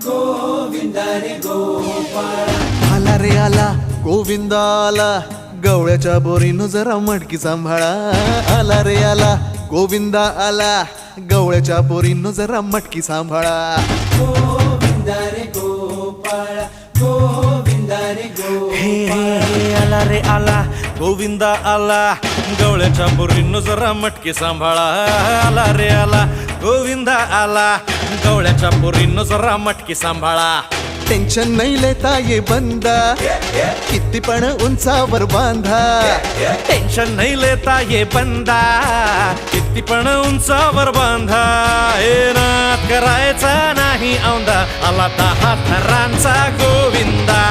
गोविंदा रे गोपाळा. आला रे आला गोविंदा आला, गवळ्याच्या बोरीनं जरा मटकी सांभाळा. आला रे आला गोविंदा आला, गवळ्याच्या बोरीनं जरा मटकी सांभाळा. गोविंदा रे गोपाळा, गोविंदा रे हे गोपाळा. हे आला रे आला गोविंदा आला, गवळ्याच्या बोरीनं जरा मटकी सांभाळा. आला रे आला गोविंदा आला, गवळ्याच्या बोरीनं जरा मटकी सांभाळा. टेन्शन नाही लेता ये बंदा, किती पण उंचावर बांधा. टेन्शन नाही लेता ये बंदा, किती पण उंचावर बांधा. हे नाद करायचा नाही औंदा, आला 10 थरांचा गोविंदा.